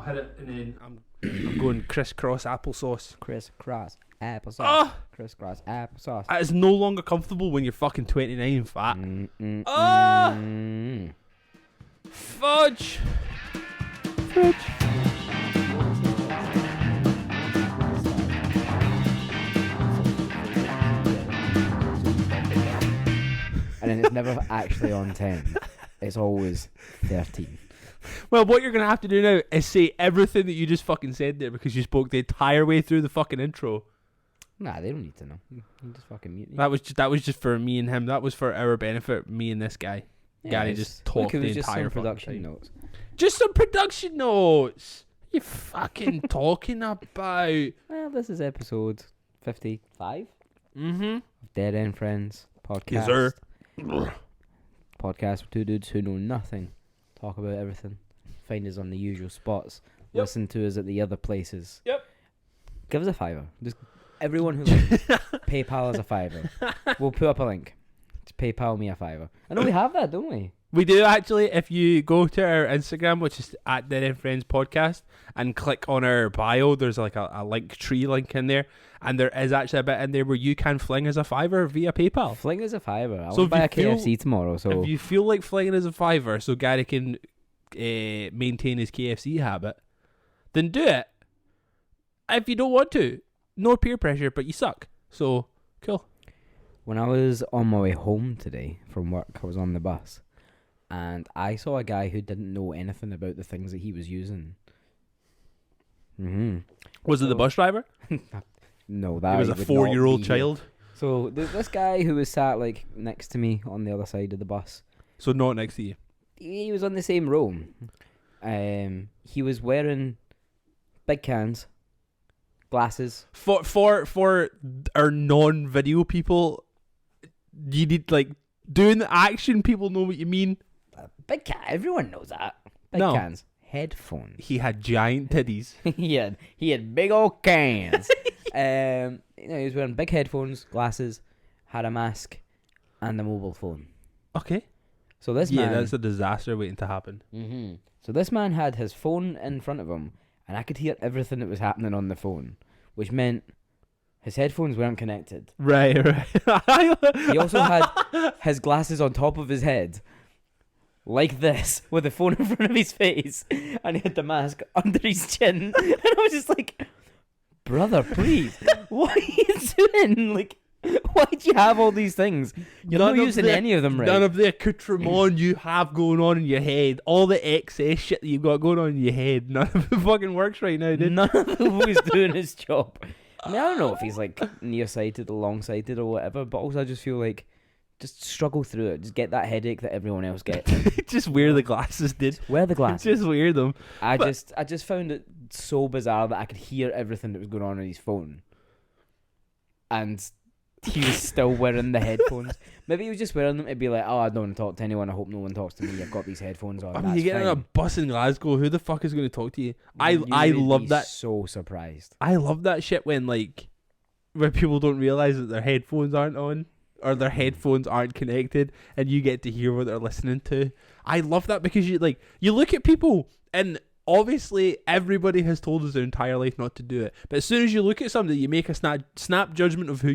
hit it and then I'm going crisscross applesauce. Crisscross applesauce. Ah! Crisscross applesauce. It's no longer comfortable when you're fucking 29 fat. Fudge! Fudge! And then it's never actually on 10. It's always 13. Well, what you're going to have to do now is say everything that you just fucking said there because you spoke the entire way through the fucking intro. Nah, they don't need to know. You just fucking mute me. That was just for me and him. That was for our benefit, me and this guy. Yeah, Gary just talked the entire production time. notes. Just some production notes. You fucking talking about? Well, this is episode 55. Mm-hmm. Dead End Friends podcast. Yes, sir. Podcast with two dudes who know nothing. Talk about everything. Find us on the usual spots. Yep. Listen to us at the other places. Yep. Give us a $5. Just everyone who likes PayPal us a $5. We'll put up a link. Just PayPal me a $5. I know we have that, don't we? We do actually. If you go to our Instagram, which is at Dead End Friends Podcast, and click on our bio, there's like a link tree link in there, and there is actually a bit in there where you can fling us a $5 via PayPal. Fling us a $5. I So want to buy a KFC tomorrow. So if you feel like flinging us a $5 so Gary can maintain his KFC habit, then do it. If you don't want to, no peer pressure, but you suck. So cool. When I was on my way home today from work, I was on the bus. And I saw a guy who didn't know anything about the things that he was using. Was it the bus driver? No, that He was a would 4-year-old not be child. So this guy who was sat like next to me on the other side of the bus, So not next to you. he was on the same row. He was wearing big cans, glasses. For our non-video people, you need like doing the action. People know what you mean. Big can. Everyone knows that. Big No. cans. Headphones. He had giant titties. he had big old cans. He was wearing big headphones, glasses, had a mask, and a mobile phone. Okay. So this man. that's a disaster waiting to happen. Mm-hmm. So this man had his phone in front of him, and I could hear everything that was happening on the phone, which meant his headphones weren't connected. Right. He also had his glasses on top of his head, like this, with the phone in front of his face, and he had the mask under his chin. And I was just like, brother, please, what are you doing? Like, why do you have all these things? You're not using any of them right. None of the accoutrement you have going on in your head, all the excess shit that you've got going on in your head, none of it fucking works right now, dude. None of them was doing his job. I mean, I don't know if he's like nearsighted or long-sighted or whatever, but also I just feel like just struggle through it. Just get that headache that everyone else gets. Just wear the glasses, dude. Wear the glasses. Just wear them. I just found it so bizarre that I could hear everything that was going on his phone, and he was still wearing the headphones. Maybe he was just wearing them to be like, oh, I don't want to talk to anyone. I hope no one talks to me. I've got these headphones on. I mean, you get on a bus in Glasgow. Who the fuck is going to talk to you? I would love be that. So surprised. I love that shit when people don't realize that their headphones aren't on or their headphones aren't connected, and you get to hear what they're listening to. I love that because you look at people, and obviously everybody has told us their entire life not to do it, but as soon as you look at somebody, you make a snap judgment of who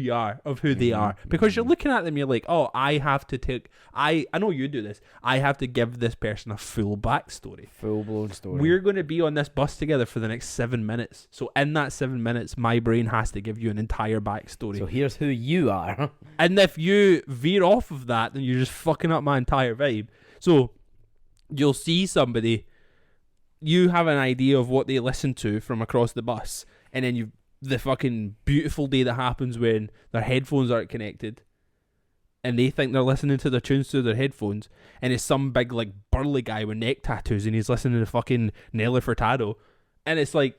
they are, because you're looking at them, you're like, oh, I have to take, I know you do this, I have to give this person a full backstory, full blown story. We're going to be on this bus together for the next 7 minutes, so in that 7 minutes my brain has to give you an entire backstory. So here's who you are. And if you veer off of that, then you're just fucking up my entire vibe. So you'll see somebody, you have an idea of what they listen to from across the bus, and then the fucking beautiful day that happens when their headphones aren't connected, and they think they're listening to their tunes through their headphones, and it's some big like burly guy with neck tattoos, and he's listening to fucking Nelly Furtado, and it's like,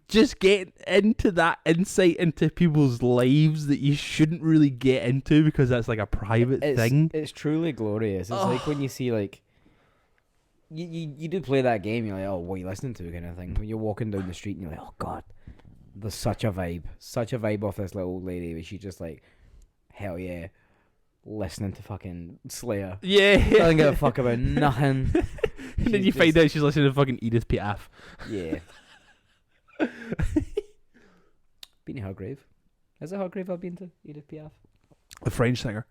just get into that insight into people's lives that you shouldn't really get into because that's like a private thing. It's truly glorious. It's like when you see like you do play that game, you're like, oh, what are you listening to, kind of thing. When you're walking down the street and you're like, oh god, there's such a vibe off this little old lady where she's just like, hell yeah, listening to fucking Slayer. Yeah. Doesn't give a fuck about nothing. And then you find out she's listening to fucking Edith Piaf. Yeah. Been to her grave. Is it her grave I've been to? Edith Piaf? The French singer.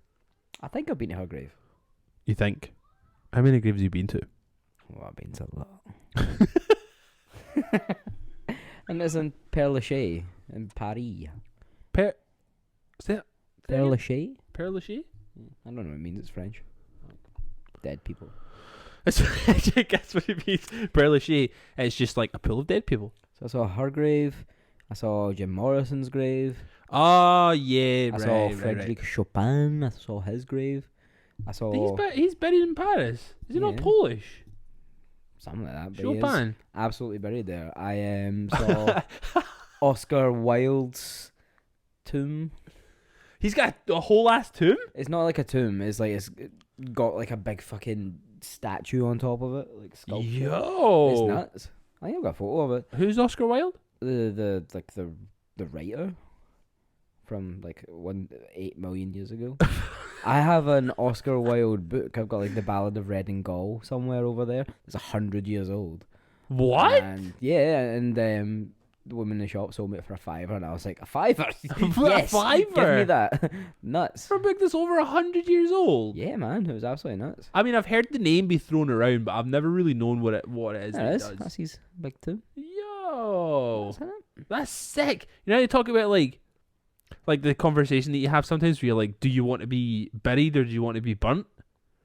I think I've been to her grave. You think? How many graves have you been to? Well, I've been to a lot. And it's in Père Lachaise in Paris. Is that Père Lachaise? Père Lachaise? I don't know what it means. It's French. Dead people. I guess what it means. Père Lachaise. It's just like a pool of dead people. So I saw her grave. I saw Jim Morrison's grave. Oh yeah, I saw Frédéric Chopin. I saw his grave. I saw. He's buried in Paris. Is he not Yeah. Polish? Something like that. But he is Chopin. absolutely buried there. I saw Oscar Wilde's tomb. He's got a whole ass tomb. It's not like a tomb. It's got like a big fucking statue on top of it, like sculpture. Yo, It's nuts. I think I've got a photo of it. Who's Oscar Wilde? The writer from like 8 million years ago. I have an Oscar Wilde book. I've got like the Ballad of Red and Gall somewhere over there. It's 100 years old. What? And yeah, and the woman in the shop sold me it for $5, and I was like, $5? For Yes, a $5? give me that. Nuts. For a book that's over 100 years old. Yeah, man, it was absolutely nuts. I mean, I've heard the name be thrown around, but I've never really known what it is. There it is. It does. That's his big tomb. Yo, Isn't it? that's sick. You know, how you talk about like the conversation that you have sometimes where you're like, do you want to be buried or do you want to be burnt?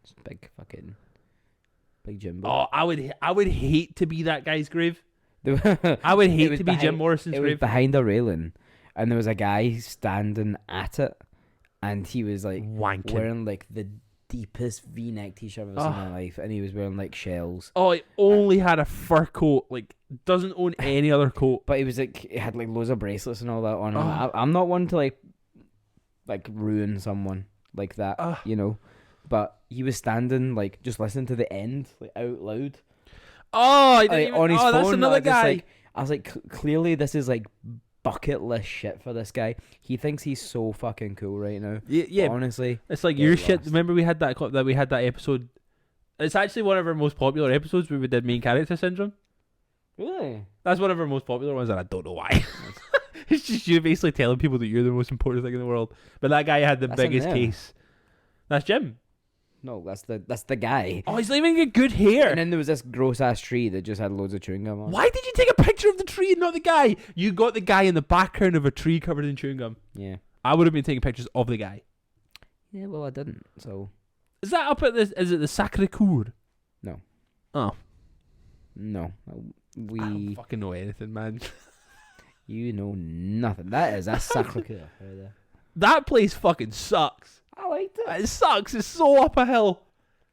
It's big fucking big Jimbo. Oh, I would hate to be that guy's grave. I I would hate to be Jim Morrison's It was grave. behind a railing, and there was a guy standing at it, and he was like Wanking. wearing like the deepest V-neck t-shirt I've ever seen in my life, and he was wearing like shells. Oh, he only had a fur coat. Like, doesn't own any other coat. But he was like, he had like loads of bracelets and all that on him. Oh. I'm not one to like ruin someone like that, you know. But he was standing like just listening to the end like out loud. Oh, I didn't Like, even, on his phone. that's another guy. I was like, clearly this is like bucket list shit for this guy. He thinks he's so fucking cool right now. Yeah, But honestly, it's like get your shit. lost. Remember we had that episode. It's actually one of our most popular episodes where we did main character syndrome. really. That's one of our most popular ones, and I don't know why. It's just you basically telling people that you're the most important thing in the world. But that guy had the That's in biggest there. case. That's Jim. No, that's the guy. Oh, he's leaving a good hair. And then there was this gross ass tree that just had loads of chewing gum on. Why did you take a picture of the tree and not the guy? You got the guy in the background of a tree covered in chewing gum. Yeah. I would have been taking pictures of the guy. Yeah, well I didn't. So Is that up at this? Is it the Sacre Coeur? No. Oh, no. I don't We fucking know anything, man. you know nothing. That's Sacré-Cœur right there. That place fucking sucks. I liked it. It sucks. It's so up a hill.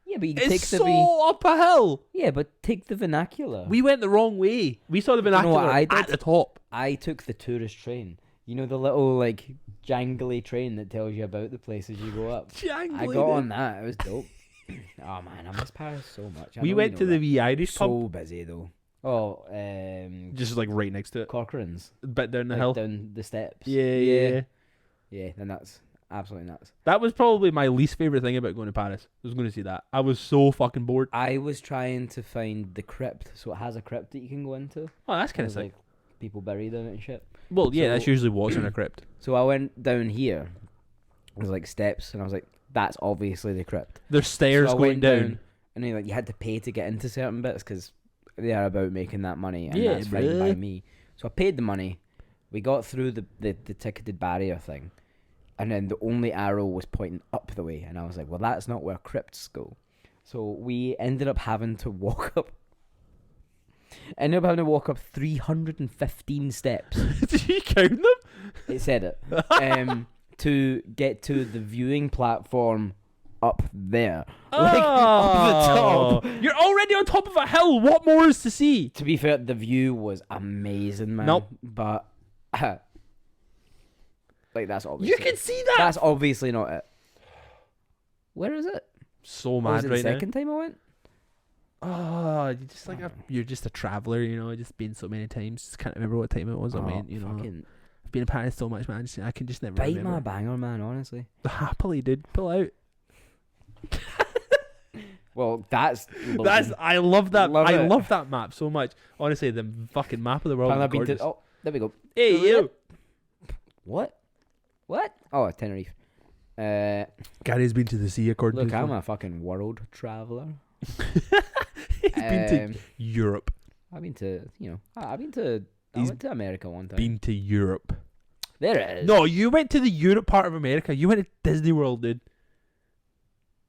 Yeah, but you can It's take so up a hill. Yeah, but take the vernacular. We went the wrong way. We saw the You know vernacular what I at did? the top. I took the tourist train. You know the little like jangly train that tells you about the places you go up. I got on that. It was dope. Oh man, I miss Paris so much. I We know went you to know the that. wee Irish pub, So busy though. Oh, just like right next to it, Corcoran's. a bit down the Like hill. down the steps. Yeah. Yeah, they're nuts. Absolutely nuts. That was probably my least favorite thing about going to Paris. I was going to see that. I was so fucking bored. I was trying to find the crypt, so it has a crypt that you can go into. Oh, that's kind of There's sick. like people buried in it and shit. Well, yeah, so- that's usually what's in a crypt. So I went down here. There's like steps, and I was like, "That's obviously the crypt." There's stairs So I going went down. and then, like you had to pay to get into certain bits because they are about making that money, and Yeah, that's fine by bruh. me. So I paid the money. We got through the ticketed barrier thing, and then the only arrow was pointing up the way, and I was like, "Well, that's not where crypts go." So we ended up having to walk up. 315 steps. Did you count them? It said it. To get to the viewing platform up there. Like, up the top. You're already on top of a hill. What more is to see? To be fair, the view was amazing, man. Nope. But, like, that's obviously... You can see that. That's obviously not it. Where is it? So Was mad it right the now. second time I went? Oh, you're just a traveller, you know. Just been so many times. Just can't remember what time it was I went. You know, Fucking I've been in Paris so much, man. I can just never bite remember. my banger, man, honestly. Happily, dude. Pull out. Well, that's I love that. Love I it. love that map so much. Honestly, the fucking map of the world. And Is I've been gorgeous. to. Oh, there we go. Hey you, What? Oh, Tenerife. Gary's been to the sea according Look, to his I'm phone. a fucking world traveler. He's been to Europe. I've been to, I went to America one time. Been to Europe. There it is. No, you went to the Europe part of America. You went to Disney World, dude.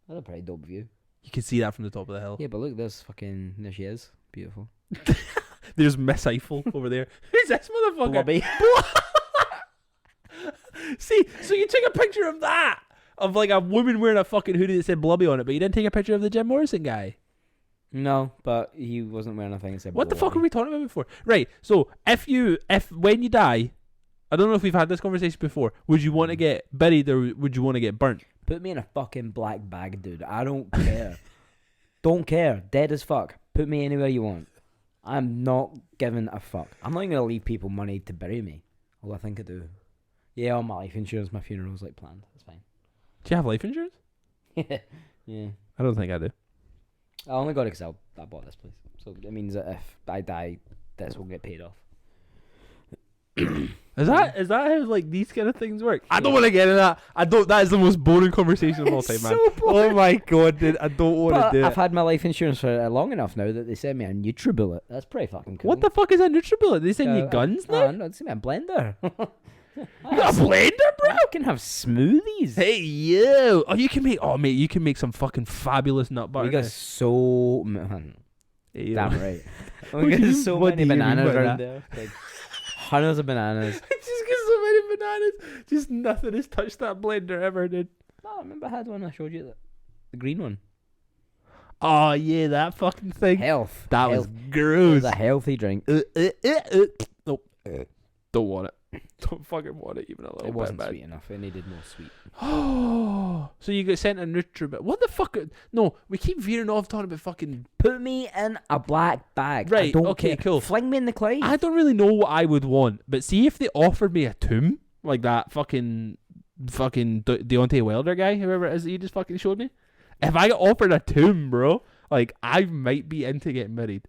That's a pretty dope view. You can see that from the top of the hill. Yeah, but look, there she is. Beautiful. There's Miss Eiffel over there. Who's this motherfucker? Blobby. See, so you took a picture of that. Of like a woman wearing a fucking hoodie that said Blobby on it, but you didn't take a picture of the Jim Morrison guy. No, but he wasn't wearing a thing that said What the fuck Blobby. were we talking about before? Right, so if when you die, I don't know if we've had this conversation before, would you want to get buried or would you want to get burnt? Put me in a fucking black bag, dude. I don't care. Don't care. Dead as fuck. Put me anywhere you want. I'm not giving a fuck. I'm not even going to leave people money to bury me. Although I think I do. Yeah, all my life insurance, my funeral's like planned. That's fine. Do you have life insurance? Yeah. I don't think I do. I only got it because I bought this place. So it means that if I die, this will get paid off. Is that how like these kind of things work? I don't want to get into that. That is the most boring conversation of all time, man. So boring. Oh my god, dude, I don't want But to do I've it. had my life insurance for long enough now that they sent me a NutriBullet. That's pretty fucking cool. What the fuck is a NutriBullet? They send you guns now? No, they sent me a blender. You got a blender, bro? I can have smoothies. Hey you! Oh, you can make. Oh mate, you can make some fucking fabulous nut butter. We got now. so Hey, you. damn right. What We do you- got so what many do you mean bananas by around that? there. Like hundreds of bananas. Just got so many bananas. Just nothing has touched that blender ever, dude. No, I remember I had one. I showed you the green one. Oh yeah, that fucking thing. Health. That was Health. It gross. was a healthy drink. Nope. Don't want it. Don't fucking want it even a little It wasn't bit. sweet enough. It needed more sweet. Oh, so you got sent a NutriBullet. What the fuck? No, we keep veering off talking about fucking. Put me in a black bag. I Right, don't okay, care. cool. Fling me in the Clyde. I don't really know what I would want, but see if they offered me a tomb like that fucking Deontay Wilder guy, whoever it is that you just fucking showed me. If I got offered a tomb, bro, like I might be into getting married.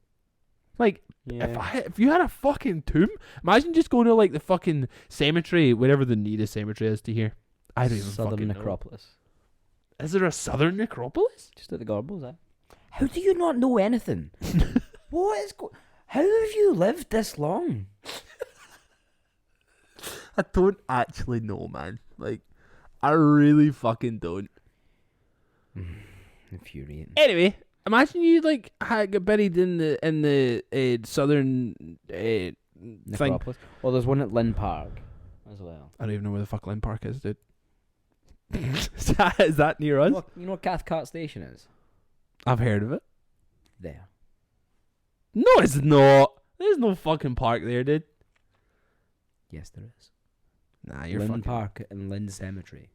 Like if you had a fucking tomb, imagine just going to like the fucking cemetery, wherever the nearest cemetery is to here. I don't even Southern fucking know. Necropolis. Is there a Southern Necropolis? Just at the Gorbals, eh? How do you not know anything? What is how have you lived this long? I don't actually know, man. Like, I really fucking don't. Infuriating. Anyway, imagine you like get buried in the southern thing. Necropolis. Well, there's one at Lynn Park as well. I don't even know where the fuck Lynn Park is, dude. Is that near us? You know what Cathcart Station is? I've heard of it. There. No, it's not. There's no fucking park there, dude. Yes, there is. Nah, you're Lynn fucking. Park and Lynn Cemetery.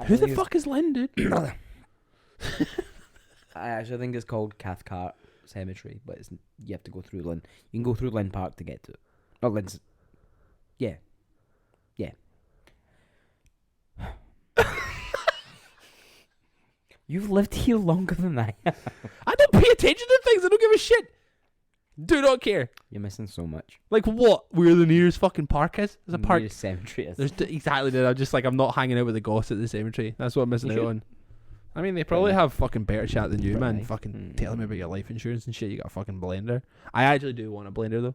Who the fuck is Lynn, dude? I actually think it's called Cathcart Cemetery, but you have to go through Lynn. You can go through Lynn Park to get to it. Not Lynn's. Yeah. Yeah. You've lived here longer than I have. I don't pay attention to things. I don't give a shit. Do not care. You're missing so much. Like what? Where the nearest fucking park is? There's a park. Nearest cemetery is. There's exactly that. I'm just like I'm not hanging out with the goss at the cemetery. That's what I'm missing You out should. on. I mean, they probably have fucking better chat than you, man. Right. Fucking telling me about your life insurance and shit. You got a fucking blender. I actually do want a blender though.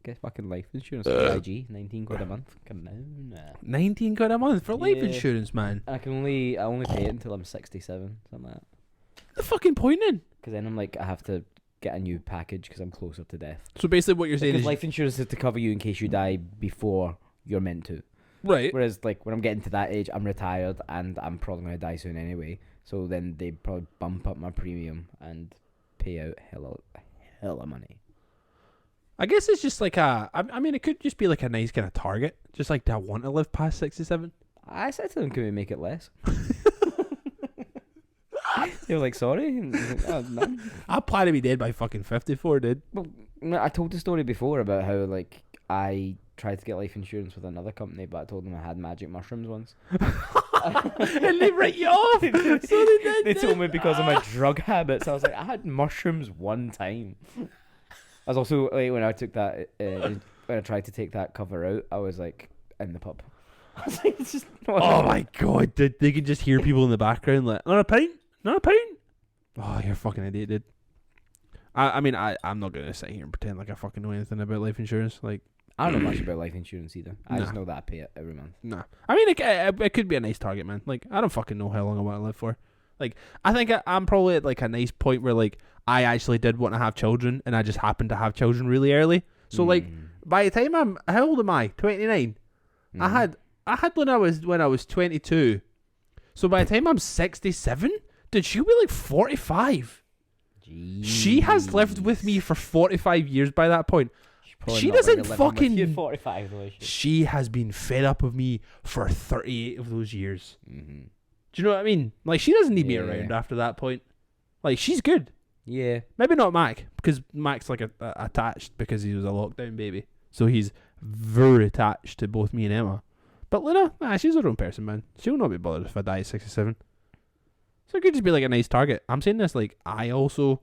Get fucking life insurance for IG, 19 quid a month. Come on. 19 quid a month for life Yeah. insurance, man. I only pay it until I'm 67, something like that. The fucking point in. Because then I'm like, I have to get a new package because I'm closer to death. So basically, what you're saying Because is life insurance is to cover you in case you die before you're meant to. right. Whereas, like, when I'm getting to that age, I'm retired and I'm probably going to die soon anyway. So then they probably bump up my premium and pay out hella money. I guess it's just like I mean, it could just be like a nice kind of target. Just like, do I want to live past 67? I said to them, can we make it less? They were like, sorry? And I was like, oh, no. I plan to be dead by fucking 54, dude. Well, no, I told the story before about how, like, I tried to get life insurance with another company, but I told them I had magic mushrooms once. And they write you off. So they did. They told me because of my drug habits. I was like, I had mushrooms one time. I was also like, when I took that, when I tried to take that cover out, I was like in the pub. I was like, it's just. Oh my god, dude! They could just hear people in the background like, not a pint, not a pint. Oh, you're a fucking idiot, dude. I'm not gonna sit here and pretend like I fucking know anything about life insurance. Like, I don't know much about life insurance either. I just know that I pay it every month. Nah, I mean, it could be a nice target, man. Like, I don't fucking know how long I want to live for. Like, I think I'm probably at like a nice point where like I actually did want to have children, and I just happened to have children really early. So like, by the time how old am I? 29. I had when I was 22. So by the time I'm 67, dude, she'll be like 45. Jeez. She has lived with me for 45 years by that point. She doesn't fucking. 45 though, she has been fed up of me for 38 of those years. Mm-hmm. Do you know what I mean? Like, she doesn't need me around after that point. Like, she's good. Yeah. Maybe not Mac, because Mac's like attached because he was a lockdown baby. So he's very attached to both me and Emma. But Luna, she's her own person, man. She'll not be bothered if I die at 67. So it could just be like a nice target. I'm saying this like I also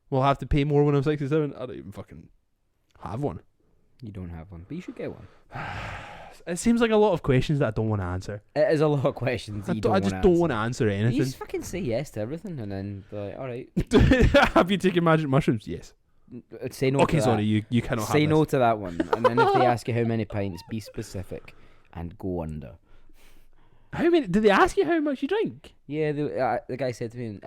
will have to pay more when I'm 67. I don't even fucking have one. You don't have one, but you should get one. It seems like a lot of questions that I don't want to answer. It is a lot of questions. I just don't want to answer anything. You just fucking say yes to everything, and then they're like, all right. Have you taken magic mushrooms? Yes. Say no. Okay, to sorry, that. you cannot say have no this. to that one, and then if they ask you how many pints, be specific, and go under. How many? Did they ask you how much you drink? Yeah, the guy said to me,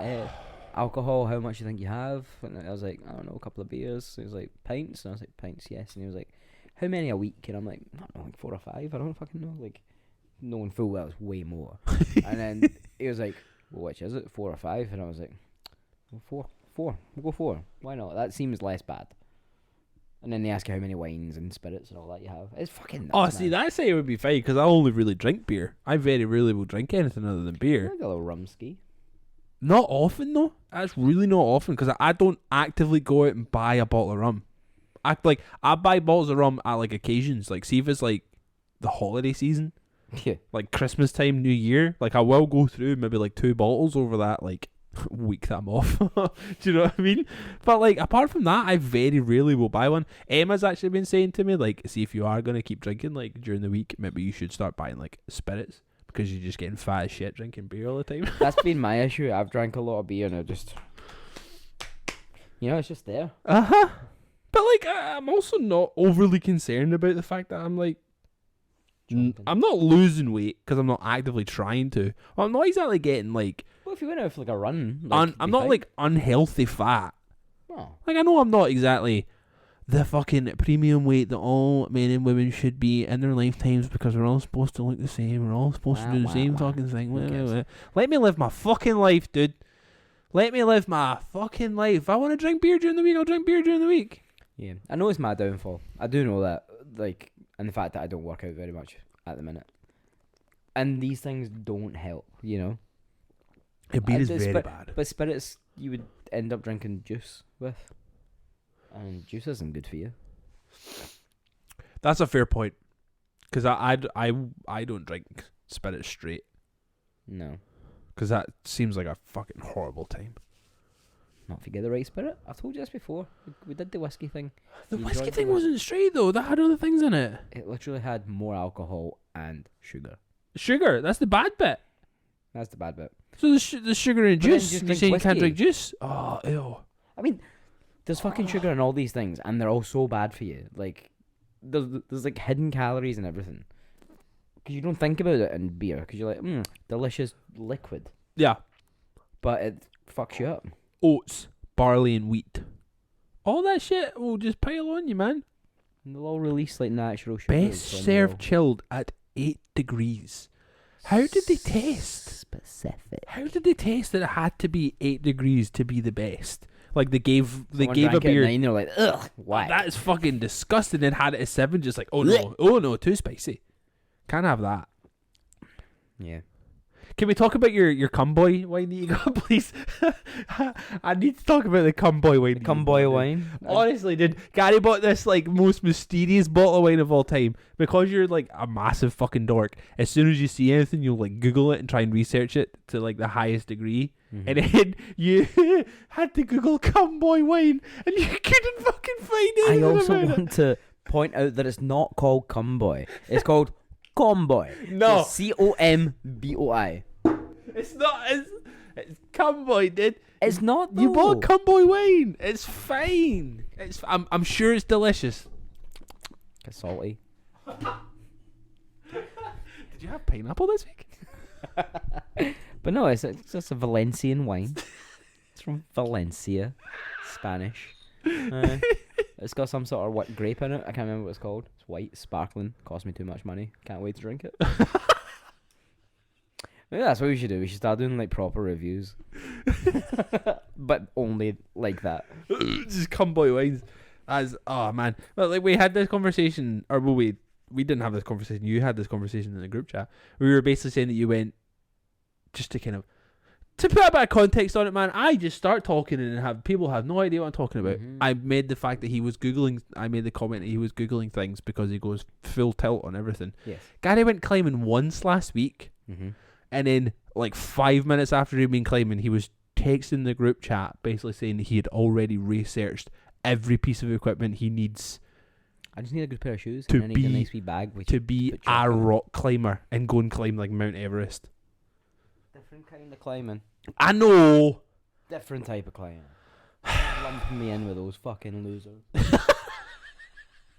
alcohol, how much you think you have? And I was like, I don't know, a couple of beers. He was like, pints? And I was like, pints, yes. And he was like, how many a week? And I'm like, I don't know, like 4 or 5. I don't fucking know. Like, knowing full well it's way more. And then he was like, well, which is it, 4 or 5? And I was like, well, 4. We'll go 4. Why not? That seems less bad. And then they ask you how many wines and spirits and all that you have. It's fucking nuts. Oh, see, that say it would be fine because I only really drink beer. I very rarely will drink anything other than beer. Like a little rumski. Not often though. That's really not often because I don't actively go out and buy a bottle of rum. I buy bottles of rum at like occasions. Like, see if it's like the holiday season, like Christmas time, New Year. Like, I will go through maybe like 2 bottles over that like week that I'm off. Do you know what I mean? But like, apart from that, I very rarely will buy one. Emma's actually been saying to me like, see if you are gonna keep drinking like during the week, maybe you should start buying like spirits because you're just getting fat as shit drinking beer all the time. That's been my issue. I've drank a lot of beer and I just, it's just there. But like, I'm also not overly concerned about the fact that I'm like, I'm not losing weight because I'm not actively trying to. Well, I'm not exactly getting like. Well, if you went out for like a run, like, I'm not like unhealthy fat. Oh. Like, I know I'm not exactly the fucking premium weight that all men and women should be in their lifetimes because we're all supposed to look the same. We're all supposed to do the same fucking thing. Let me live my fucking life, dude. Let me live my fucking life. If I want to drink beer during the week, I'll drink beer during the week. Yeah, I know it's my downfall. I do know that, like, and the fact that I don't work out very much at the minute. And these things don't help, you know? Beer is very bad. But spirits, you would end up drinking juice with. And juice isn't good for you. That's a fair point. Because I don't drink spirits straight. No. Because that seems like a fucking horrible time. Not if you get the right spirit. I've told you this before. We did the whiskey thing. The whiskey thing wasn't straight though. That had other things in it. It literally had more alcohol and sugar. Sugar? That's the bad bit. That's the bad bit. So the sugar and juice. You say you can't drink juice? Oh, ew. I mean, there's fucking sugar in all these things, and they're all so bad for you. Like, there's like hidden calories and everything. Because you don't think about it in beer. Because you're like, delicious liquid. Yeah. But it fucks you up. Oats, barley, and wheat. All that shit will just pile on you, man. And they'll all release like natural sugar. Best served chilled at 8 degrees. How did they taste? Specific. How did they taste that it had to be 8 degrees to be the best? Like they gave a beer. At 9, they're like, ugh, why? That is fucking disgusting. And had it at 7, just like, oh no, too spicy. Can't have that. Yeah. Can we talk about your cumboy wine that you got, please? I need to talk about the cumboy wine. Cumboy wine. Honestly, dude, Gary bought this like most mysterious bottle of wine of all time because you're like a massive fucking dork. As soon as you see anything, you'll like Google it and try and research it to like the highest degree. Mhm. And then you had to Google cumboy wine and you couldn't fucking find it. I also want to point out that it's not called Cumboy. It's called Comboi. No. It's Comboi. It's not. It's cumboy, dude. It's not. You though. bought cumboy wine. It's fine. I'm sure it's delicious. It's salty. Did you have pineapple this week? But no, it's just a Valencian wine. It's from Valencia, Spanish. It's got some sort of what grape in it. I can't remember what it's called. It's white, sparkling. Cost me too much money. Can't wait to drink it. Maybe that's what we should do. We should start doing like proper reviews, but only like that. Just cumboy wines. Oh man. Well, like we had this conversation, or well, we didn't have this conversation. You had this conversation in the group chat. We were basically saying that you went just to kind of. To put a bit of context on it, man, I just start talking and people have no idea what I'm talking about. Mhm. I made the fact that he was Googling, I made the comment that he was Googling things because he goes full tilt on everything. Yes. Gary went climbing once last week, and then like 5 minutes after he'd been climbing, he was texting the group chat basically saying that he had already researched every piece of equipment he needs I just need a good pair of shoes To and I need a be- nice wee bag. Which to be put a chocolate in. rock climber and go and climb like Mount Everest. Different kind of climbing. I know. Different type of climbing. Lumping me in with those fucking losers.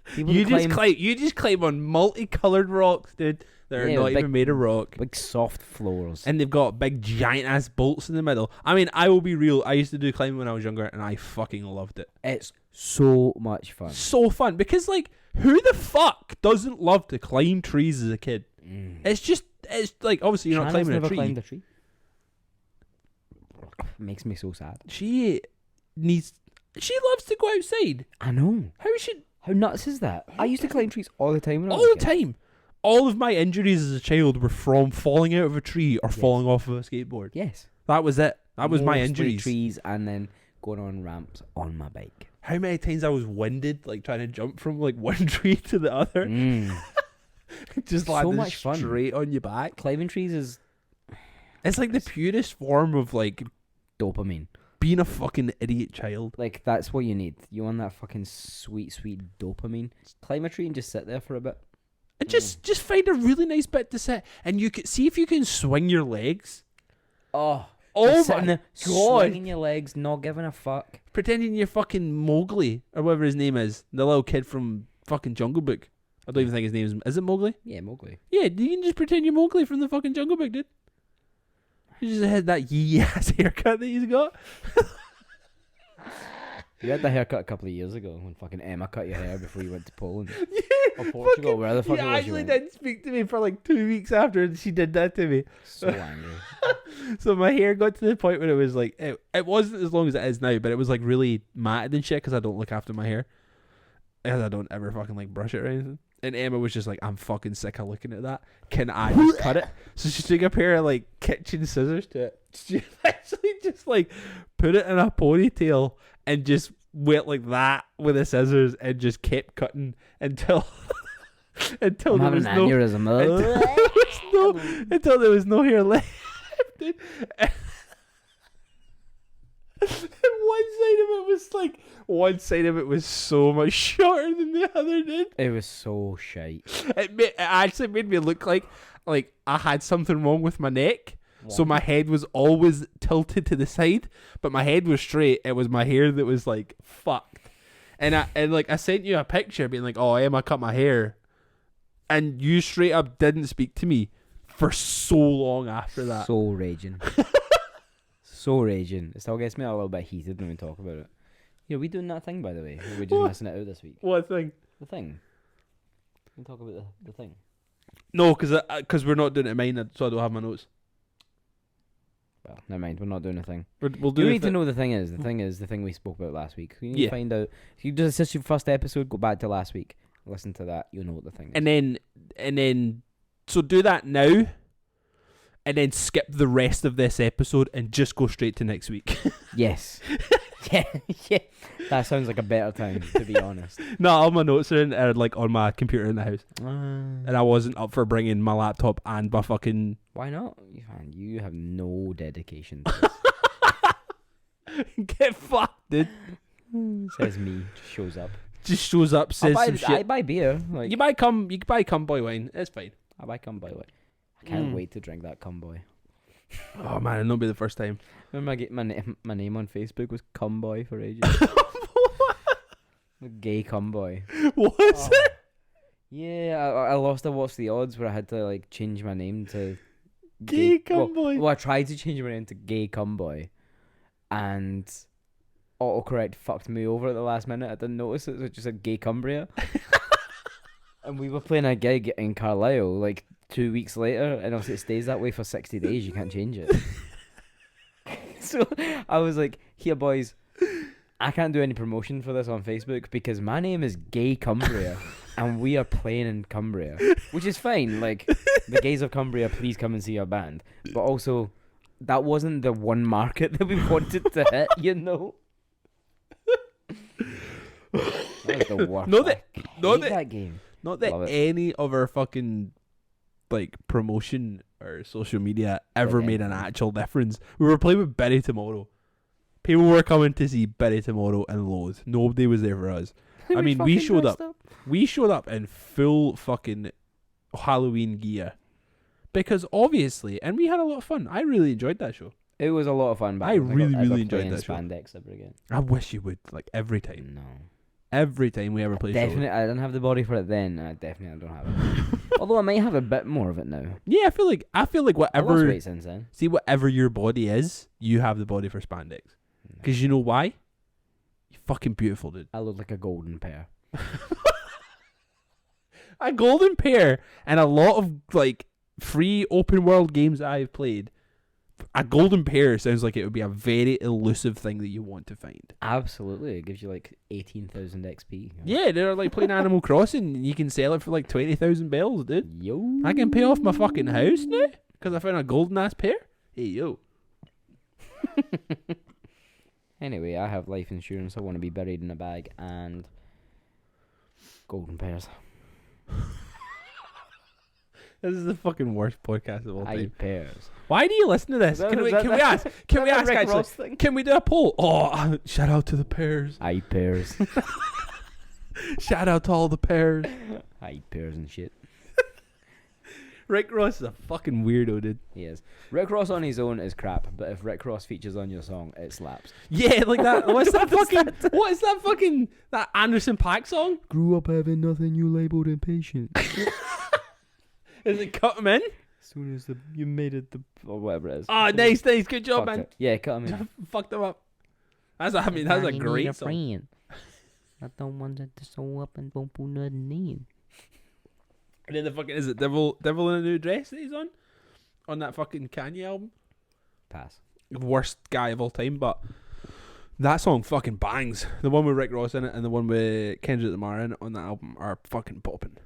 People You that climb you just climb on multicolored rocks, dude. They're Yeah, not big- even made of rock. big soft floors. And they've got big giant ass bolts in the middle. I mean, I will be real. I used to do climbing when I was younger and I fucking loved it. It's so much fun. So fun because like who the fuck doesn't love to climb trees as a kid? It's like obviously you're not Shanna's climbing a never tree. climbed a tree. Makes me so sad. She loves to go outside. I know. How nuts is that? I used to climb trees all the time when I all was a the kid. time. All of my injuries as a child were from falling out of a tree or Yes. falling off of a skateboard. Yes. That was it. That was my Mostly injuries. trees and then going on ramps on my bike. How many times I was winded, like trying to jump from like one tree to the other, just So landing much fun. straight on your back. Climbing trees is It's like the purest form of like dopamine. being a fucking idiot child. Like, that's what you need. You want that fucking sweet, sweet dopamine. Climb a tree and just sit there for a bit. And just find a really nice bit to sit, and you can see if you can swing your legs. Oh, Oh just sitting my there, god! swinging your legs, not giving a fuck. Pretending you're fucking Mowgli or whatever his name is, the little kid from fucking Jungle Book. I don't even think his name is it Mowgli? Yeah, Mowgli. Yeah, you can just pretend you're Mowgli from the fucking Jungle Book, dude. You just had that yee ass haircut that he's got. You had that haircut a couple of years ago when fucking Emma cut your hair before you went to Poland. Yeah, Or Portugal, where the fuck he it was you actually went. didn't speak to me for like 2 weeks after she did that to me. So angry. So my hair got to the point where it was like it wasn't as long as it is now, but it was like really matted and shit because I don't look after my hair, because I don't ever fucking like brush it or anything. And Emma was just like, I'm fucking sick of looking at that. Can I just cut it? So she took a pair of like kitchen scissors to it. She actually just like put it in a ponytail and just went like that with the scissors and just kept cutting until until I'm there having was an no aneurysm. until there was no hair left. Dude. And one side of it was so much shorter than the other did. It was so shite. It actually made me look like I had something wrong with my neck. So my head was always tilted to the side, but my head was straight. It was my hair that was like fucked. And I sent you a picture being like, "Oh, Emma cut my hair," and you straight up didn't speak to me for so long after that. So raging. So raging. It still gets me a little bit heated when we talk about it. Yeah, we doing that thing, by the way? Or are we just What? missing it out this week? What thing? The thing. We can talk about the thing. No, because we're not doing it in mine, so I don't have my notes. Well, never mind. We're not doing a thing. We'll do You it need to know the thing is. The thing is the thing we spoke about last week. You need to find out. If you just this is your first episode, go back to last week. Listen to that. You'll know what the thing is. And then, so do that now. and then skip the rest of this episode and just go straight to next week. Yes. yeah. That sounds like a better time, to be honest. No, all my notes are like on my computer in the house, And and I wasn't up for bringing my laptop and my fucking. why not? Man, you have no dedication to this. Get fucked, dude. Says me. Just shows up. Just shows up, says some I shit. buy beer. Like, You buy cum boy wine. It's fine. I buy cum boy. Like, I can't wait to drink that cum boy. Oh man, it'll not be the first time. Remember my name on Facebook was cum boy for ages. Gay cum boy. Was it? Yeah, I lost a What's the Odds where I had to like change my name to Gay cum boy. Well, I tried to change my name to Gay cum boy, and autocorrect fucked me over at the last minute. I didn't notice it, so it just said Gay Cumbria. And we were playing a gig in Carlisle like 2 weeks later, and obviously it stays that way for 60 days. You can't change it. So I was like, here boys, I can't do any promotion for this on Facebook because my name is Gay Cumbria and we are playing in Cumbria, which is fine. Like, the gays of Cumbria, please come and see our band. But also, that wasn't the one market that we wanted to hit, you know? That was the worst. Not that- I not hate that- that game. Not that Love it. any of our fucking like promotion or social media ever Did made an anything. actual difference. We were playing with Berry Tomorrow. People were coming to see Berry Tomorrow and Loathe. Nobody was there for us. I mean, we fucking showed dressed up. We showed up in full fucking Halloween gear. Because obviously, and we had a lot of fun. I really enjoyed that show. It was a lot of fun, but I don't think really, I'll ever really enjoyed play in that show. spandex ever again. I wish you would, like, every time. No. Every time we ever play a show. Definitely, I didn't have the body for it then. I definitely don't have it. Although I might have a bit more of it now. Yeah, I feel like I lost whatever. weight since then. See, whatever your body is, you have the body for spandex. No. Because you know why? You're fucking beautiful, dude. I look like a golden pear. A golden pair and a lot of like free open world games that I've played. A golden pair sounds like it would be a very elusive thing that you want to find. Absolutely, it gives you like 18,000 XP. Yeah, they're like playing Animal Crossing. And you can sell it for like 20,000 bells, dude. Yo. I can pay off my fucking house now because I found a golden ass pair. Hey yo. Anyway, I have life insurance. I want to be buried in a bag and golden pears. This is the fucking worst podcast of all time. Pears. Why do you listen to this? Can we ask? Can we ask guys? Can we do a poll? Oh, shout out to the pairs. I pears. Shout out to all the pairs. I pears and shit. Rick Ross is a fucking weirdo, dude. He is. Rick Ross on his own is crap, but if Rick Ross features on your song, it slaps. Yeah, like that. What's that fucking? What is that fucking? That Anderson .Paak song? Grew up having nothing, you labeled impatient. Is it cut him in? As soon as you made it, or whatever it is. Oh, nice. Good job, Fucked man. it. Yeah, cut him in. Fucked him up. That's a great song. Friend. I don't want it to show up and won't put nothing in. And then the fucking is it Devil in a New Dress that he's on that fucking Kanye album? Pass. Worst guy of all time, but that song fucking bangs. The one with Rick Ross in it and the one with Kendrick Lamar in it on that album are fucking popping.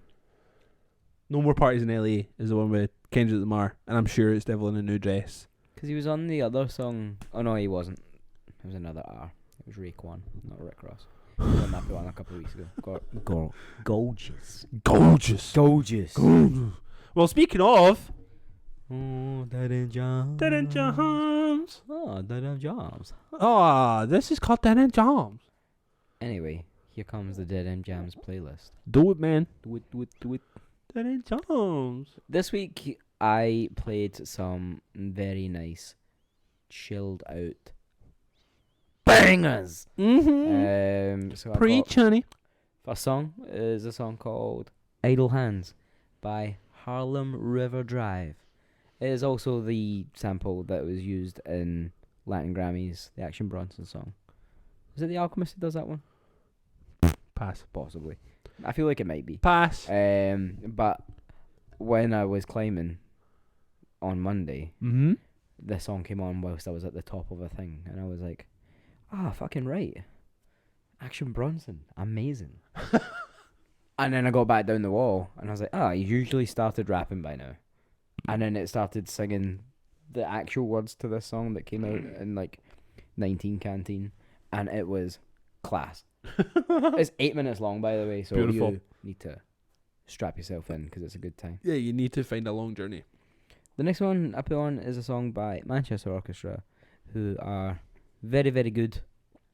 No More Parties in LA is the one with Kendrick Lamar, and I'm sure it's Devil in a New Dress. Because he was on the other song. Oh no, he wasn't. It was another R. It was Raekwon, not Rick Ross. He was on that one a couple of weeks ago. Gorgeous. Well, speaking of Oh, Dead End Jobs. Dead End Jams. Oh, Dead End Jobs. Oh, this is called Dead End Jams. Anyway, here comes the Dead End Jams playlist. Do it, man. Do it. Dead End Jams. This week, I played some very nice, chilled out bangers. Mm-hmm. So I got, Preach, honey. first song is a song called Idle Hands by Harlem River Drive. It is also the sample that was used in Latin Grammys, the Action Bronson song. Is it The Alchemist that does that one? Pass. Possibly. I feel like it might be. Pass. But when I was climbing on Monday, Mm-hmm. this song came on whilst I was at the top of a thing, and I was like, fucking right. Action Bronson, amazing. And then I got back down the wall, and I was like, he usually started rapping by now. And then it started singing the actual words to this song that came out in like 19 Canteen, and it was class. It's 8 minutes long, by the way, so Beautiful. you need to strap yourself in because it's a good time. Yeah, you need to find a long journey. The next one I put on is a song by Manchester Orchestra, who are very, very good.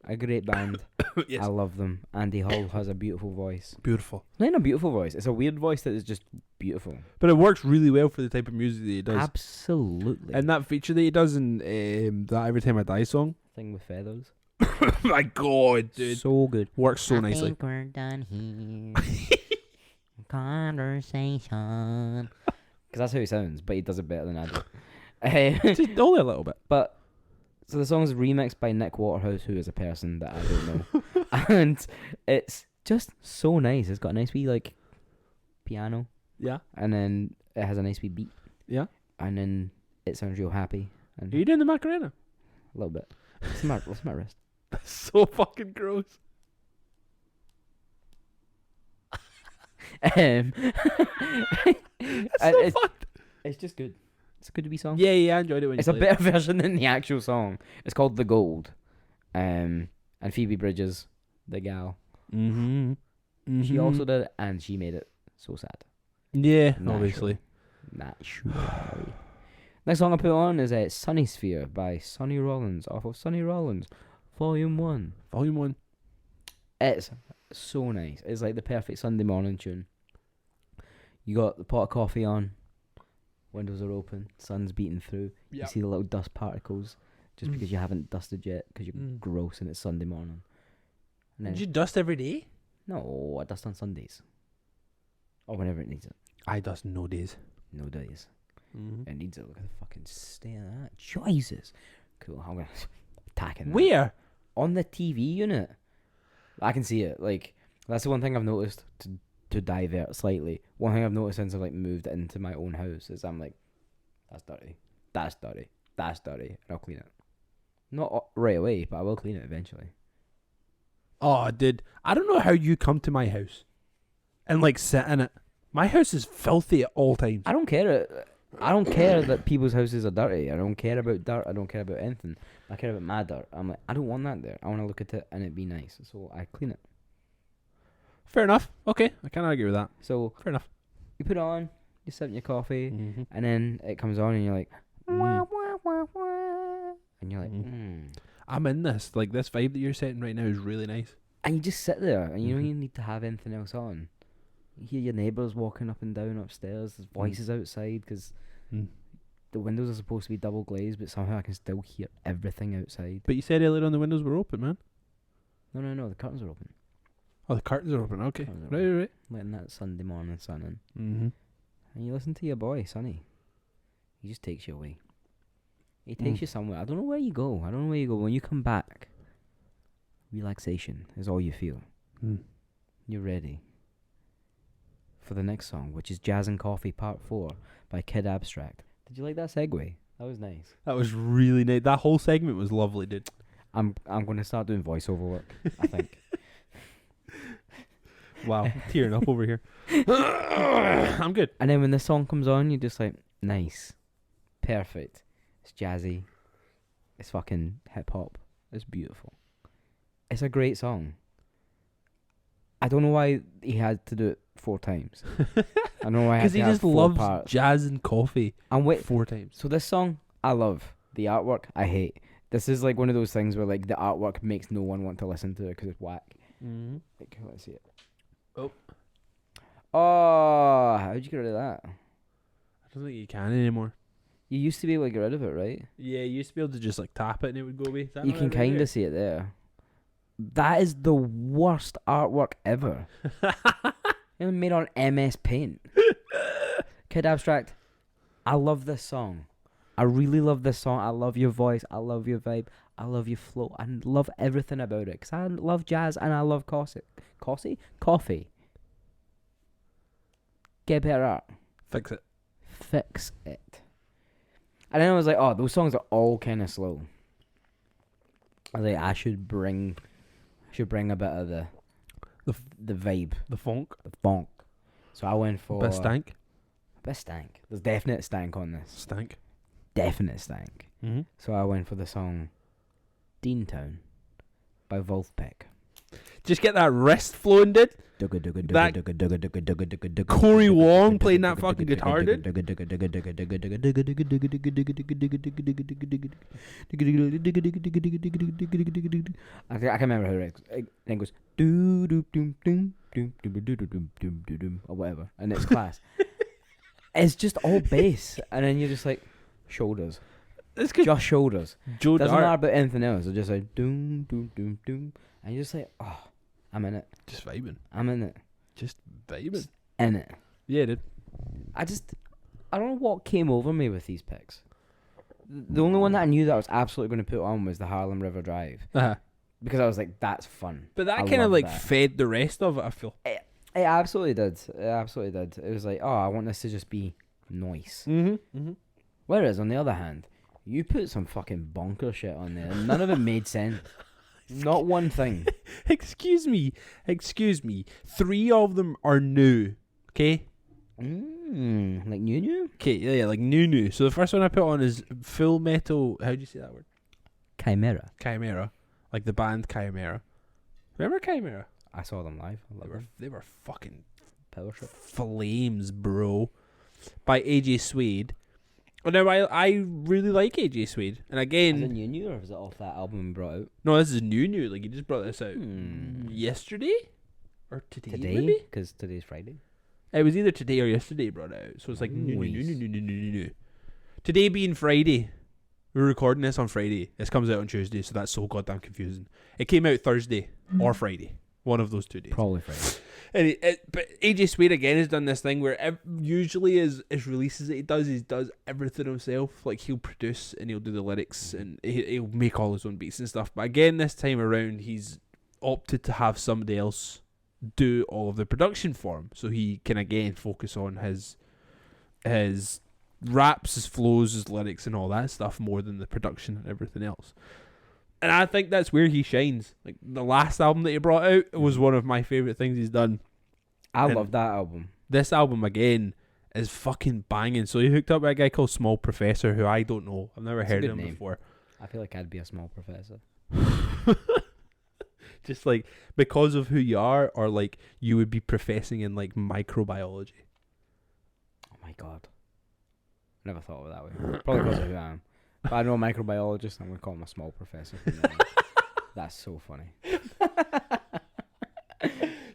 A great band. Yes. I love them. Andy Hull has a beautiful voice. Beautiful. Not a beautiful voice. It's a weird voice that is just beautiful. But it works really well for the type of music that he does. Absolutely. And that feature that he does in that Every Time I Die song. Thing with feathers. My God, dude. So good. Works so nicely. I think we're done here. Conversation. Because that's how he sounds, but he does it better than I do. Just only a little bit. But so the song is remixed by Nick Waterhouse, who is a person that I don't know, and it's just so nice. It's got a nice wee like piano, Yeah. and then it has a nice wee beat, Yeah. and then it sounds real happy and Are you doing the Macarena? a little bit. What's my wrist? That's so fucking gross. That's so fucked. It's just good. It's a good wee song. Yeah, I enjoyed it when It's you a played it. better version than the actual song. It's called The Gold. And Phoebe Bridgers, the gal, she also did it, and she made it so sad. Yeah, Naturally. obviously. Naturally. Next song I put on is Sunny Sphere by Sonny Rollins, off of Sonny Rollins, Volume 1. Volume 1. It's so nice. It's like the perfect Sunday morning tune. You got the pot of coffee on, windows are open, sun's beating through. You Yep. see the little dust particles just because you haven't dusted yet because you're Mm. gross and it's Sunday morning. And Did then, you dust every day? no, I dust on Sundays. Or whenever it needs it. I dust no days. No days. Mm-hmm. It needs it. Look at the fucking state of that. Jesus. Cool. I'm going to attack it. Where? On the TV unit. I can see it. Like, that's the one thing I've noticed to divert slightly. One thing I've noticed since I've like moved into my own house is I'm like, that's dirty. That's dirty. That's dirty. And I'll clean it. Not right away, but I will clean it eventually. Oh, dude. I don't know how you come to my house and like sit in it. My house is filthy at all times. I don't care. I don't care that people's houses are dirty. I don't care about dirt. I don't care about anything. I care about my dirt. I'm like, I don't want that there. I want to look at it and it be nice. So I clean it. Fair enough. Okay, I can't argue with that. So Fair enough. you put it on, you sip your coffee, Mm-hmm. and then it comes on and you're like, Mm. and you're like, Mhm. I'm in this. Like, this vibe that you're setting right now is really nice. And you just sit there and you don't Mhm. even need to have anything else on. You hear your neighbours walking up and down upstairs. There's voices outside because Mm. the windows are supposed to be double glazed, but somehow I can still hear everything outside. But you said earlier on the windows were open, man. No, the curtains are open. Oh, the curtains are open. Okay. Curtains are Right. Letting that Sunday morning sun in. Mm-hmm. And you listen to your boy, Sonny. He just takes you away. He takes Mm. you somewhere. I don't know where you go. When you come back, relaxation is all you feel. Mm. You're ready for the next song, which is Jazz and Coffee Part 4 by Kid Abstract. Did you like that segue? That was nice. That was really nice. That whole segment was lovely, dude. I'm going to start doing voiceover work, I think. Wow, tearing up over here. I'm good. And then when the song comes on, you're just like, nice. Perfect. It's jazzy. It's fucking hip hop. It's beautiful. It's a great song. I don't know why he had to do it 4 times. I don't know why Because he had to just have 4 loves parts. jazz and coffee And wait, 4 times. so this song, I love. The artwork, I hate. This is like one of those things where like the artwork makes no one want to listen to it because it's whack. Mm-hmm. Like, let's see it. Oh. Oh, how'd you get rid of that? I don't think you can anymore. You used to be able to get rid of it, right? Yeah, you used to be able to just like tap it and it would go away. Is that You not can how they do kind of see it there. That is the worst artwork ever. It was made on MS Paint. Kid Abstract, I love this song. I really love this song. I love your voice. I love your vibe. I love your flow. I love everything about it. Because I love jazz and I love coffee. Coffee. Get better art. Fix it. Fix it. And then I was like, oh, those songs are all kind of slow. I was like, I should bring a bit of the vibe, The funk. the funk. So I went for Bit of stank. But stank. There's definite stank on this. Stank. Definite stank. Mm-hmm. So I went for the song Deantown by Wolfpack. Just get that wrist flowing, dude. Corey Wong playing that fucking guitar, dude. I can't remember how it then goes doo doo doom doom doom doom doom doom doom doom doom or whatever, and it's class. It's just all bass, and then you're just like shoulders, It's good. just shoulders. Joe Doesn't matter Dart. about anything else. It's just like doom doom doom doom, and you're just like, oh, I'm in it. Just vibing. I'm in it. Just vibing. In it. Yeah, dude. I don't know what came over me with these picks. The only one that I knew that I was absolutely going to put on was the Harlem River Drive, Uh-huh. because I was like, that's fun. But that I kind of love like that. fed the rest of it, I feel. It absolutely did. It absolutely did. It was like, oh, I want this to just be nice. Mm-hmm. Whereas, on the other hand, you put some fucking bonker shit on there, and none of it made sense. Not one thing. Excuse me. 3 of them are new. Okay? Like new? Okay, yeah, like new. So the first one I put on is Full Metal. How do you say that word? Chimera. Chimera. Like the band Chimera. Remember Chimera? I saw them live. I love them. They were fucking Power trip. flames, bro. By AJ Suede. Oh, now I really like AJ Suede. And Is it again, new or is it off that album we brought out? no, this is new. Like, you just brought this out Hmm. yesterday? Or today, Today? maybe? Because today's Friday. It was either today or yesterday brought it out. So it's like Nice. new. Today being Friday. We're recording this on Friday. This comes out on Tuesday, so that's so goddamn confusing. It came out Thursday or Friday. One of those 2 days. Probably Friday. And but AJ Suede again has done this thing where usually his releases that he does everything himself. Like, he'll produce and he'll do the lyrics and he'll make all his own beats and stuff. But again, this time around, he's opted to have somebody else do all of the production for him, so he can again focus on his raps, his flows, his lyrics, and all that stuff more than the production and everything else. And I think that's where he shines. Like, the last album that he brought out was one of my favorite things he's done. I And love that album. This album again is fucking banging. So he hooked up with a guy called Small Professor, who I don't know. I've never It's a heard good of him name. before. I feel like I'd be a small professor. Just like because of who you are, or like you would be professing in like microbiology. Oh my god. Never thought of it that way. Probably because of who I am. If I know a microbiologist, I'm going to call him a small professor. from now on. That's so funny.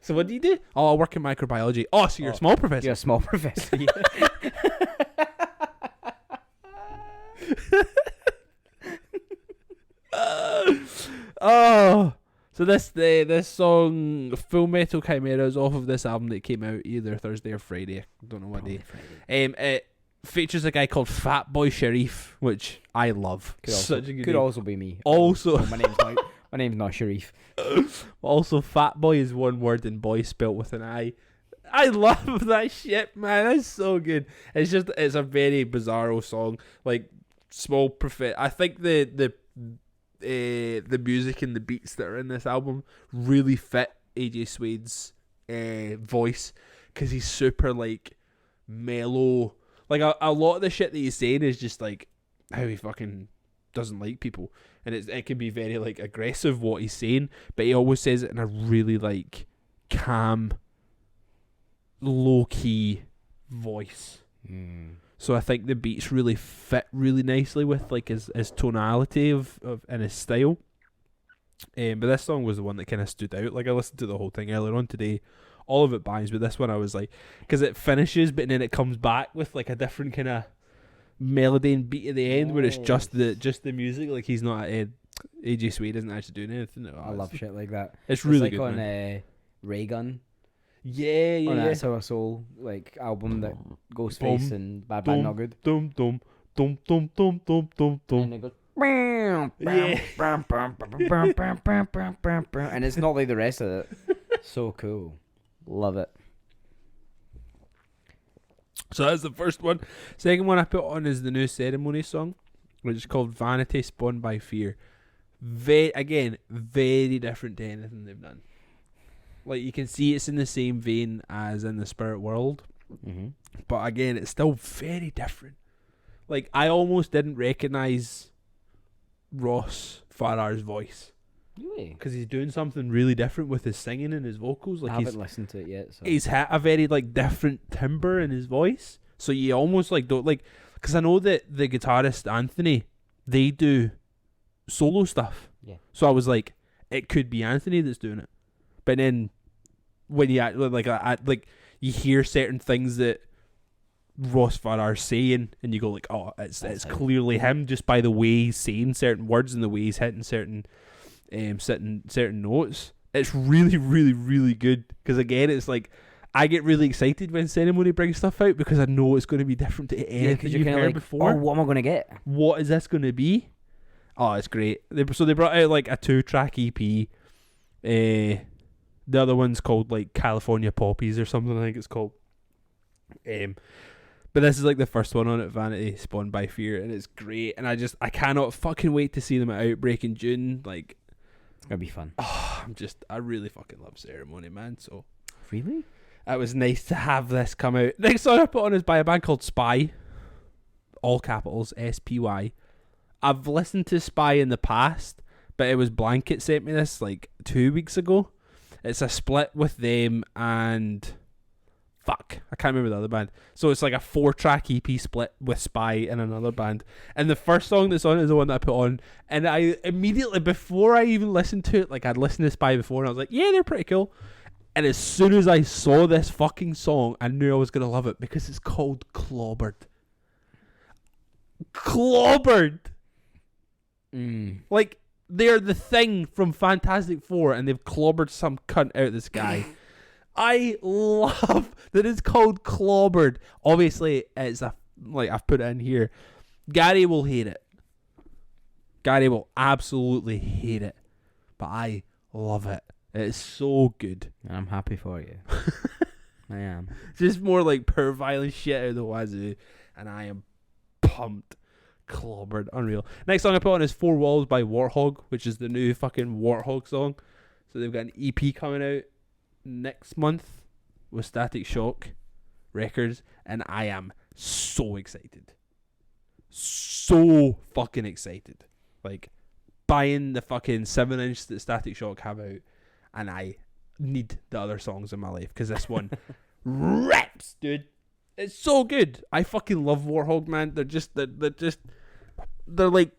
So what do you do? Oh, I work in microbiology. Oh, so you're a small professor. You're a small professor. Oh, so this song Full Metal Chimera is off of this album that came out either Thursday or Friday. I don't know what day. It features a guy called Fatboy Sharif, which I love. Such a good Could name. also be me. Also, Oh, my name's not Sharif. also Fatboy is one word and boy spelt with an I. I love that shit, man. That's so good. It's a very bizarro song. Like, small prophet. I think the music and the beats that are in this album really fit AJ Suede's voice, because he's super like mellow. Like a lot of the shit that he's saying is just like how he fucking doesn't like people, and it can be very like aggressive what he's saying, but he always says it in a really like calm, low key voice. So I think the beats really fit really nicely with like his tonality of and his style. But this song was the one that kind of stood out. Like, I listened to the whole thing earlier on today. All of it bangs, but this one I was like, because it finishes, but then it comes back with like a different kind of melody and beat at the end, where it's just the music. Like, he's not AJ Suede isn't actually doing anything. I love shit like that. It's really like good. on Man. Ray Gun. Yeah. On that Sour Soul like album that Ghostface and Bad Bad Not Good. Dum dum dum dum dum dum dum dum. And it goes. And it's not like the rest of it. So cool. Love it. So that's the first one. Second one I put on is the new Ceremony song, which is called Vanity Spawned by Fear. Very different to anything they've done. Like, you can see it's in the same vein as In the Spirit World, Mm-hmm. But again, it's still very different. Like, I almost didn't recognise Ross Farrar's voice. Really? Because he's doing something really different with his singing and his vocals. Like, I haven't listened to it yet. So. he's hit a very, like, different timbre in his voice. So you almost, like, don't, like... Because I know that the guitarist, Anthony, they do solo stuff. Yeah. So I was like, it could be Anthony that's doing it. But then, when you, like, you hear certain things that Ross Farrar's saying, and you go like, oh, it's him. clearly him just by the way he's saying certain words and the way he's hitting certain notes. It's really, really, really good. Because again, it's like, I get really excited when Ceremony brings stuff out because I know it's going to be different to anything you've heard before. Oh, what am I going to get? What is this going to be? Oh, it's great. So they brought out like a 2-track EP. The other one's called like California Poppies or something, I think it's called. But this is like the first one on it, Vanity, Spawned by Fear, and it's great. And I cannot fucking wait to see them at Outbreak in June. Like, it's going to be fun. Oh, I really fucking love Ceremony, man. So really? It was nice to have this come out. Next song I put on is by a band called Spy. All capitals, SPY. I've listened to Spy in the past, but it was Blanket sent me this like 2 weeks ago. It's a split with them and... Fuck, I can't remember the other band. So it's like a 4-track EP split with Spy and another band. And the first song that's on is the one that I put on. And I immediately, before I even listened to it, like I'd listened to Spy before and I was like, yeah, they're pretty cool. And as soon as I saw this fucking song, I knew I was going to love it because it's called Clobbered. Clobbered! Like, they're the Thing from Fantastic Four and they've clobbered some cunt out of the sky. I love that it's called Clobbered. Obviously, it's I've put it in here. Gary will hate it. Gary will absolutely hate it. But I love it. It's so good. And I'm happy for you. I am. Just more like pure violent shit out of the wazoo. And I am pumped. Clobbered. Unreal. Next song I put on is 4 Walls by Warthog, which is the new fucking Warthog song. So they've got an EP coming out next month with Static Shock Records, and I am so excited. So fucking excited. Like, buying the fucking 7-inch that Static Shock have out, and I need the other songs in my life, because this one rips, dude. It's so good. I fucking love Warthog, man. They're like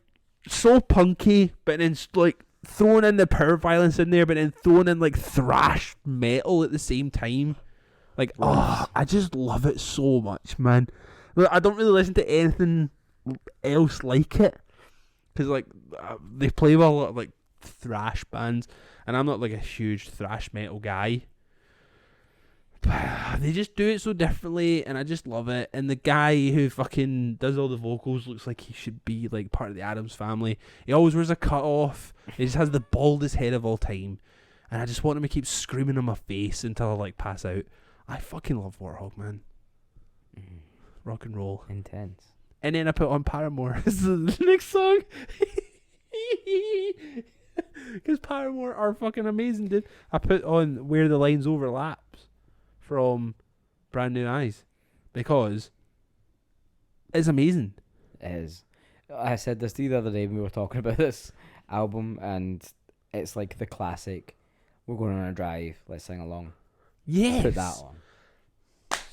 so punky, but then like throwing in the power violence in there, but then throwing in like thrash metal at the same time. Like, I just love it so much, man. I don't really listen to anything else like it, because like they play with a lot of like thrash bands, and I'm not like a huge thrash metal guy. But they just do it so differently, and I just love it. And the guy who fucking does all the vocals looks like he should be like part of the Addams Family. He always wears a cut off. He just has the baldest head of all time, and I just want him to keep screaming in my face until I like pass out. I fucking love Warthog, man. Rock and roll. Intense. And then I put on Paramore as the next song. Because Paramore are fucking amazing, dude. I put on Where the Lines Overlaps from Brand New Eyes, because it's amazing. It is. I said this to you the other day when we were talking about this album, and it's like the classic, we're going on a drive, let's sing along. Yes. Put that on.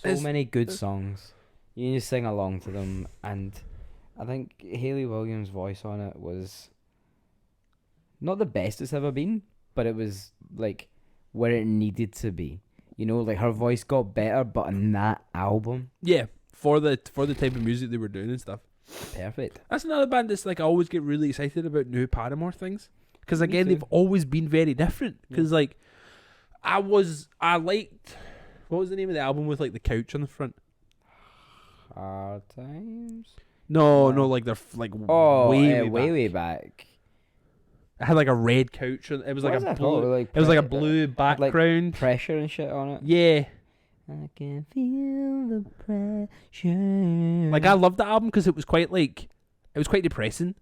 So many good songs. You need to sing along to them, and I think Hayley Williams' voice on it was not the best it's ever been, but it was like where it needed to be. You know, like her voice got better, but on that album, yeah, for the type of music they were doing and stuff, perfect. That's another band that's like I always get really excited about new Paramore things, because Me again too. they've always been very different. Because like I liked, what was the name of the album with like the couch on the front? Hard Times. No, No. like they're like way back. It had like a red couch. It was What like is a that blue. called? Like It was like a pre- blue had, like, background. pressure and shit on it. Yeah, I can feel the pressure. like I loved that album because it was quite depressing.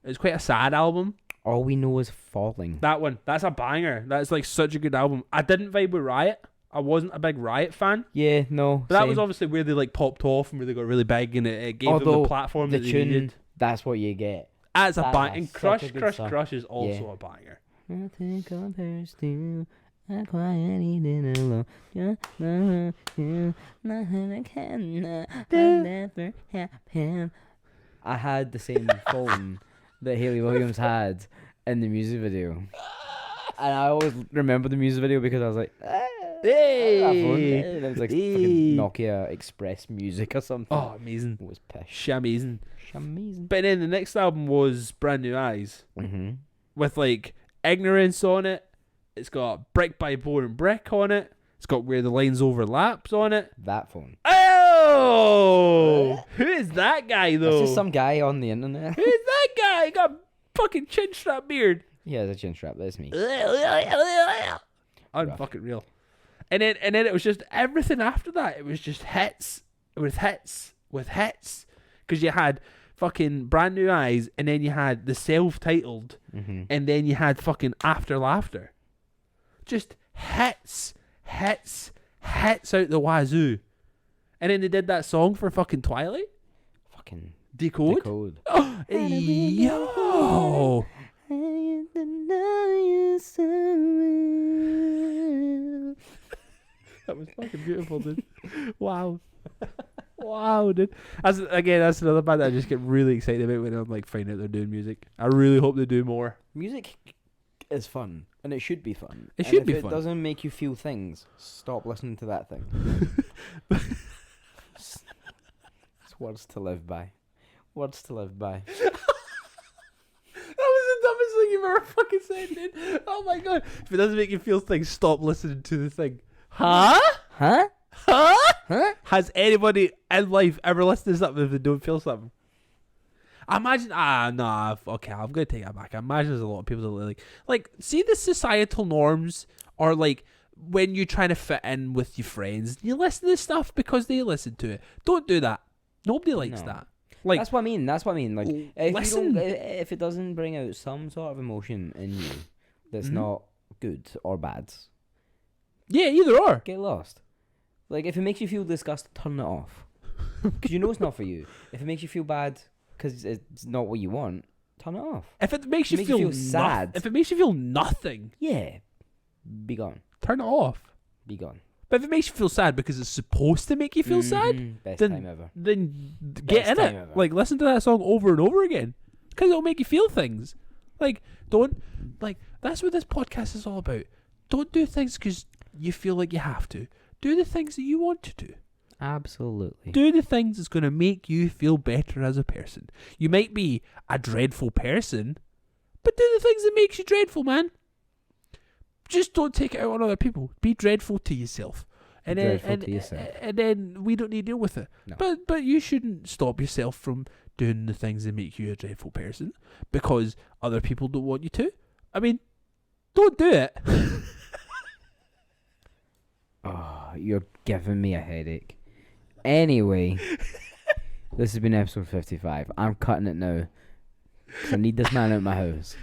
It was quite a sad album. All we know is falling. That one, that's a banger. That's like such a good album. I didn't vibe with Riot. I wasn't a big Riot fan. Yeah, no. But that was same. obviously where they like popped off and where they got really big, and it gave them Although the platform the that they tune, needed. that's what you get. As a That's bang, a- and such Crush, a good Crush, song. Crush is also Yeah. a banger. Nothing compares to a quiet evening alone. Nothing can never happen. I had the same phone that Hayley Williams had in the music video. And I always remember the music video because I was like, Hey! that phone. And it was like Hey! fucking Nokia Express Music or something. Oh, amazing. It was pish. Amazing. Amazing. But then the next album was Brand New Eyes Mm-hmm. with like Ignorance on it. It's got Brick by Boring Brick on it. It's got Where the Lines Overlaps on it. That phone. Oh! Who is that guy though? That's just some guy on the internet. Who is that guy? He got a fucking chin strap beard. Yeah, it's a chin strap. That's me. I'm fucking real. And then it was just everything after that. It was just hits with hits with hits. Because you had fucking Brand New Eyes, and then you had the self-titled, Mm-hmm. and then you had fucking After Laughter. Just hits out the wazoo. And then they did that song for fucking Twilight. Fucking Decode. Code. Oh, yo. That was fucking beautiful, dude. Wow. Wow, dude. That's another band that I just get really excited about when I'm like finding out they're doing music. I really hope they do more. Music is fun, and it should be fun. It And should be if fun. it doesn't make you feel things, stop listening to that thing. It's words to live by. Words to live by. That was the dumbest thing you've ever fucking said, dude. Oh my god. If it doesn't make you feel things, stop listening to the thing. Huh? Huh? Huh? Huh? Has anybody in life ever listened to something if they don't feel something? Imagine, okay, I'm gonna take that back. I imagine there's a lot of people that like, see the societal norms, or like when you're trying to fit in with your friends, you listen to stuff because they listen to it. Don't do that. Nobody likes No. that. Like, That's what I mean. Like, listen. if it doesn't bring out some sort of emotion in you that's Mhm. not good or bad, yeah, either or. get lost. Like, if it makes you feel disgusted, turn it off. Because you know it's not for you. If it makes you feel bad because it's not what you want, turn it off. If it makes you Makes you feel feel sad. if it makes you feel nothing, Yeah. Be gone. turn it off. Be gone. But if it makes you feel sad because it's supposed to make you feel sad, Mhm. Best then- time ever. then get in time it. ever. Like, listen to that song over and over again, because it'll make you feel things. Like, don't, like, that's what this podcast is all about. Don't do things because you feel like you have to. Do the things that you want to do. Absolutely. Do the things that's going to make you feel better as a person. You might be a dreadful person, but do the things that makes you dreadful, man. Just don't take it out on other people. Be dreadful to yourself. And Be then, dreadful to yourself. and then we don't need to deal with it. No. But you shouldn't stop yourself from doing the things that make you a dreadful person because other people don't want you to. I mean, don't do it. Oh, you're giving me a headache. Anyway, this has been episode 55. I'm cutting it now. 'Cause I need this man out of my house.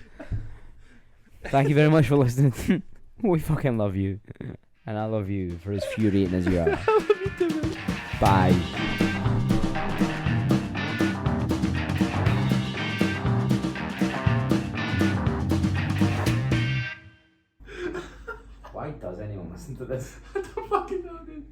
Thank you very much for listening. We fucking love you. And I love you for as furiating as you are. Bye. Why does anyone listen to this? I don't fucking know, dude.